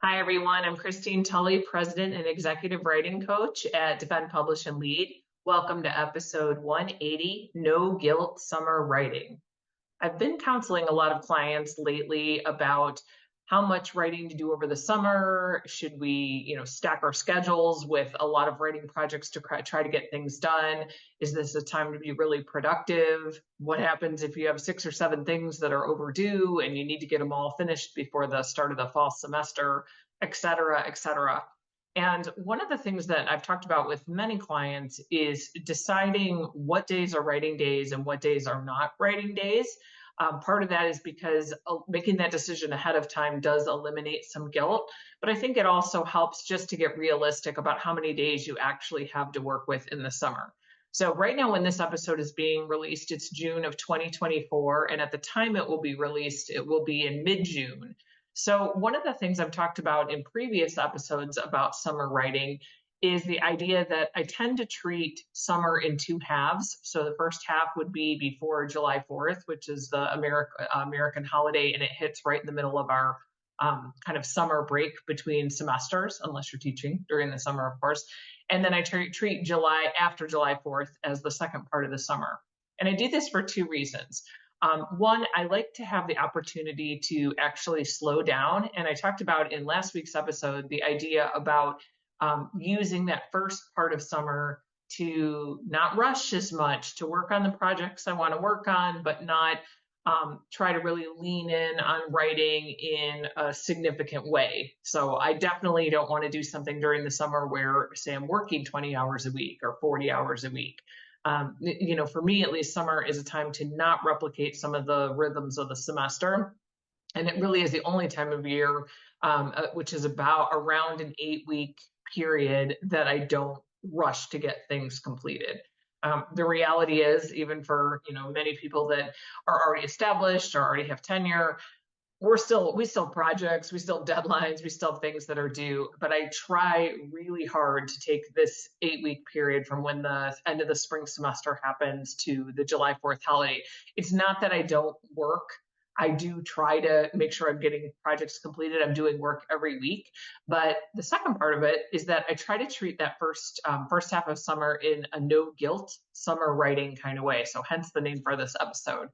Hi, everyone. I'm Christine Tulley, President and Executive Writing Coach at Defend, Publish, and Lead. Welcome to episode 180, No Guilt Summer Writing. I've been counseling a lot of clients lately about how much writing to do over the summer. Should we, stack our schedules with a lot of writing projects to try to get things done? Is this a time to be really productive? What happens if you have 6 or 7 things that are overdue and you need to get them all finished before the start of the fall semester, et cetera, et cetera? And one of the things that I've talked about with many clients is deciding what days are writing days and what days are not writing days. Part of that is because making that decision ahead of time does eliminate some guilt, but I think it also helps just to get realistic about how many days you actually have to work with in the summer. So right now, when this episode is being released, it's June of 2024, and at the time it will be released, it will be in mid-June. So one of the things I've talked about in previous episodes about summer writing is the idea that I tend to treat summer in 2 halves. So the first half would be before July 4th, which is the American holiday, and it hits right in the middle of our kind of summer break between semesters, unless you're teaching during the summer, of course. And then I treat July after July 4th as the second part of the summer. And I do this for 2 reasons. One, I like to have the opportunity to actually slow down. And I talked about in last week's episode the idea about using that first part of summer to not rush as much, to work on the projects I want to work on, but not try to really lean in on writing in a significant way. So I definitely don't want to do something during the summer where, say, I'm working 20 hours a week or 40 hours a week. For me, at least, summer is a time to not replicate some of the rhythms of the semester. And it really is the only time of year, which is about around an 8-week period, that I don't rush to get things completed. The reality is, even for many people that are already established or already have tenure, we still have projects, we still have deadlines, we still have things that are due. But I try really hard to take this 8-week period from when the end of the spring semester happens to the July 4th holiday. It's not that I don't work. I do try to make sure I'm getting projects completed. I'm doing work every week. But the second part of it is that I try to treat that first half of summer in a no guilt summer writing kind of way. So hence the name for this episode.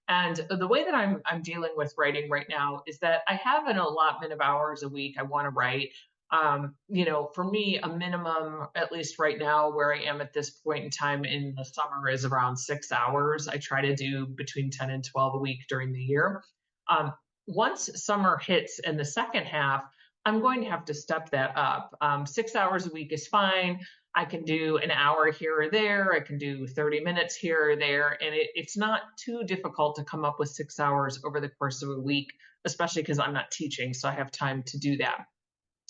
And the way that I'm dealing with writing right now is that I have an allotment of hours a week I want to write. For me, a minimum, at least right now, where I am at this point in time in the summer, is around 6 hours. I try to do between 10 and 12 a week during the year. Once summer hits in the second half, I'm going to have to step that up. 6 hours a week is fine. I can do an hour here or there. I can do 30 minutes here or there. And it's not too difficult to come up with 6 hours over the course of a week, especially because I'm not teaching, so I have time to do that.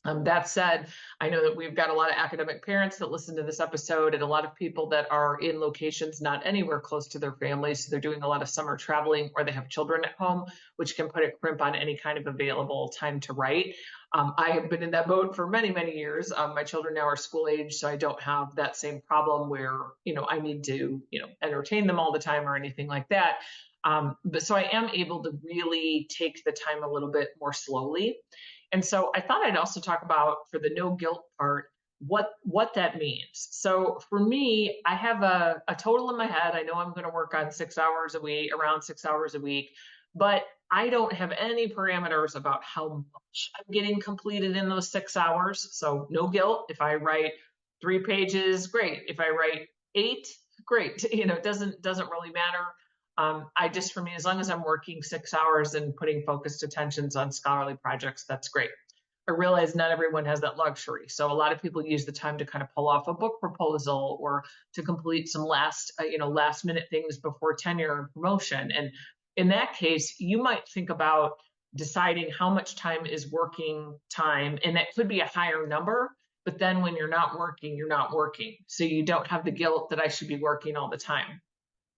That said, I know that we've got a lot of academic parents that listen to this episode and a lot of people that are in locations not anywhere close to their families. So they're doing a lot of summer traveling, or they have children at home, which can put a crimp on any kind of available time to write. I have been in that boat for many, many years. My children now are school age, so I don't have that same problem where, I need to, entertain them all the time or anything like that. But so I am able to really take the time a little bit more slowly. And so I thought I'd also talk about, for the no guilt part, what that means. So for me, I have a total in my head. I know I'm going to work on 6 hours a week, around 6 hours a week, but I don't have any parameters about how much I'm getting completed in those 6 hours. So no guilt. If I write 3 pages, great. If I write 8, great. It doesn't really matter. For me, as long as I'm working 6 hours and putting focused attentions on scholarly projects, that's great. I realize not everyone has that luxury. So a lot of people use the time to kind of pull off a book proposal or to complete some last minute things before tenure and promotion. And in that case, you might think about deciding how much time is working time. And that could be a higher number, but then when you're not working, you're not working. So you don't have the guilt that I should be working all the time.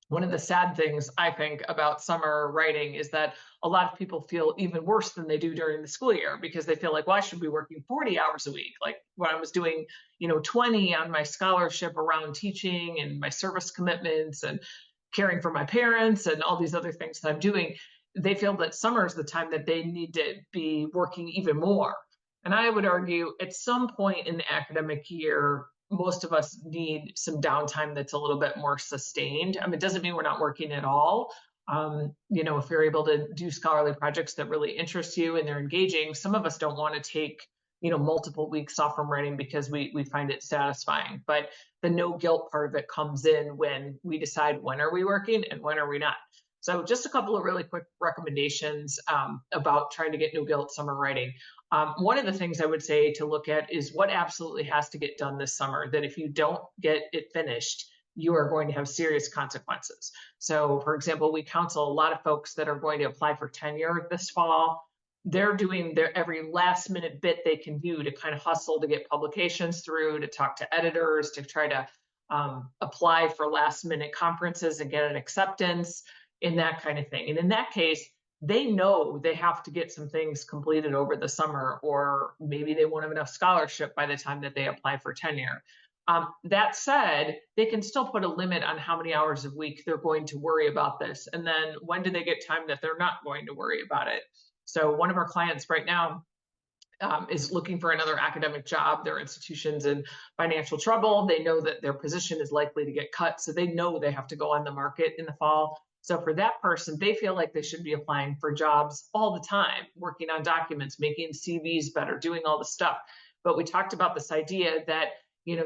One of the sad things I think about summer writing is that a lot of people feel even worse than they do during the school year, because they feel like, well, I should be working 40 hours a week. Like when I was doing, 20 on my scholarship around teaching and my service commitments and caring for my parents and all these other things that I'm doing, they feel that summer is the time that they need to be working even more. And I would argue at some point in the academic year, most of us need some downtime that's a little bit more sustained. I mean, it doesn't mean we're not working at all. If you're able to do scholarly projects that really interest you and they're engaging, some of us don't want to take, multiple weeks off from writing because we find it satisfying. But the no guilt part of it comes in when we decide when are we working and when are we not. So just a couple of really quick recommendations about trying to get no guilt summer writing. One of the things I would say to look at is what absolutely has to get done this summer, that if you don't get it finished, you are going to have serious consequences. So, for example, we counsel a lot of folks that are going to apply for tenure this fall. They're doing their every last minute bit they can do to kind of hustle to get publications through, to talk to editors, to try to apply for last minute conferences and get an acceptance in that kind of thing. And in that case, they know they have to get some things completed over the summer, or maybe they won't have enough scholarship by the time that they apply for tenure. That said, they can still put a limit on how many hours a week they're going to worry about this. And then when do they get time that they're not going to worry about it? So one of our clients right now is looking for another academic job. Their institution's in financial trouble. They know that their position is likely to get cut, so they know they have to go on the market in the fall. So for that person, they feel like they should be applying for jobs all the time, working on documents, making CVs better, doing all the stuff. But we talked about this idea that,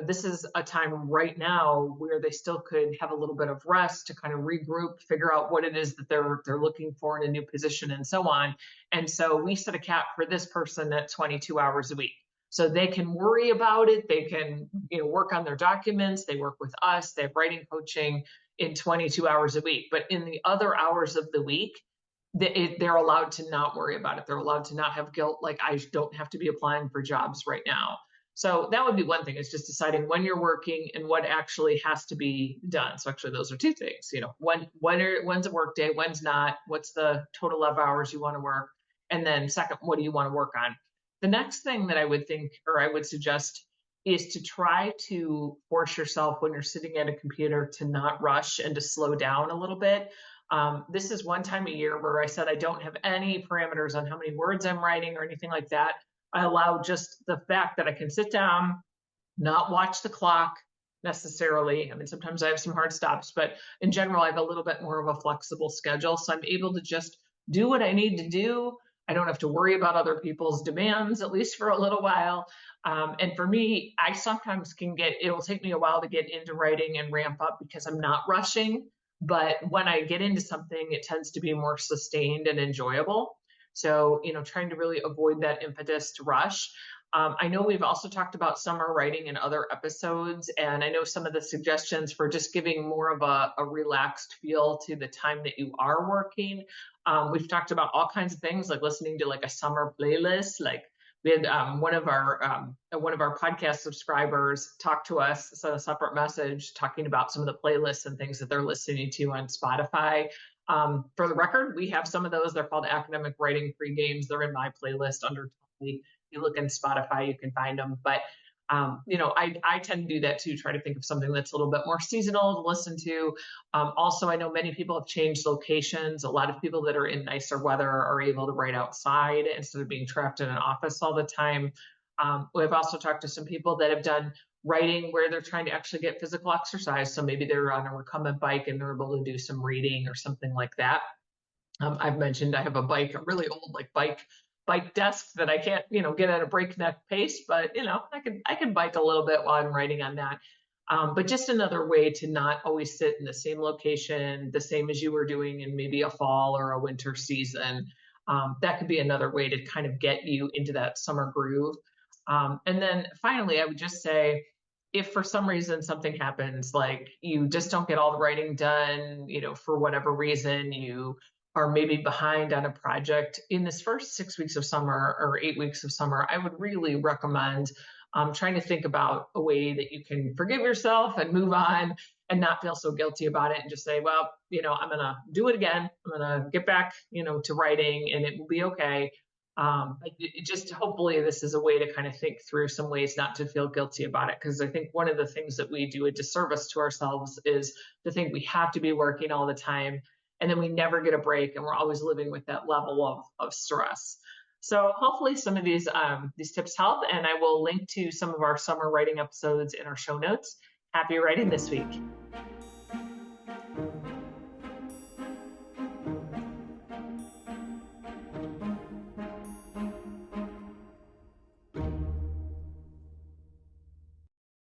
this is a time right now where they still could have a little bit of rest to kind of regroup, figure out what it is that they're looking for in a new position and so on. And so we set a cap for this person at 22 hours a week. So they can worry about it. They can, work on their documents. They work with us. They have writing coaching in 22 hours a week. But in the other hours of the week, they're allowed to not worry about it. They're allowed to not have guilt, like I don't have to be applying for jobs right now. So that would be one thing, is just deciding when you're working and what actually has to be done. So actually those are two things, when's a work day, when's not, what's the total of hours you want to work? And then second, what do you want to work on? The next thing that I would think, or I would suggest, is to try to force yourself when you're sitting at a computer to not rush and to slow down a little bit. This is one time a year where I said I don't have any parameters on how many words I'm writing or anything like that. I allow just the fact that I can sit down, not watch the clock necessarily. I mean, sometimes I have some hard stops, but in general, I have a little bit more of a flexible schedule. So I'm able to just do what I need to do. I don't have to worry about other people's demands, at least for a little while. And for me, I sometimes it will take me a while to get into writing and ramp up because I'm not rushing. But when I get into something, it tends to be more sustained and enjoyable. So, trying to really avoid that impetus to rush. I know we've also talked about summer writing in other episodes, and I know some of the suggestions for just giving more of a relaxed feel to the time that you are working. We've talked about all kinds of things, like listening to like a summer playlist. Like we had one of our podcast subscribers talk to us, sent a separate message talking about some of the playlists and things that they're listening to on Spotify. For the record, we have some of those. They're called academic writing pre-games. They're in my playlist under Tulley. If you look in Spotify, you can find them. But, I tend to do that too, try to think of something that's a little bit more seasonal to listen to. Also, I know many people have changed locations. A lot of people that are in nicer weather are able to write outside instead of being trapped in an office all the time. We've also talked to some people that have done writing where they're trying to actually get physical exercise. So maybe they're on a recumbent bike and they're able to do some reading or something like that. I've mentioned I have a bike, a really old bike desk that I can't, get at a breakneck pace, but I can bike a little bit while I'm writing on that. But just another way to not always sit in the same location, the same as you were doing in maybe a fall or a winter season. That could be another way to kind of get you into that summer groove. And then finally, I would just say, if for some reason something happens, like you just don't get all the writing done, for whatever reason, you are maybe behind on a project in this first 6 weeks of summer or 8 weeks of summer, I would really recommend trying to think about a way that you can forgive yourself and move on and not feel so guilty about it, and just say, well, I'm going to do it again. I'm going to get back, to writing, and it will be okay. Just hopefully this is a way to kind of think through some ways not to feel guilty about it. Because I think one of the things that we do a disservice to ourselves is to think we have to be working all the time, and then we never get a break, and we're always living with that level of stress. So hopefully some of these tips help, and I will link to some of our summer writing episodes in our show notes. Happy writing this week.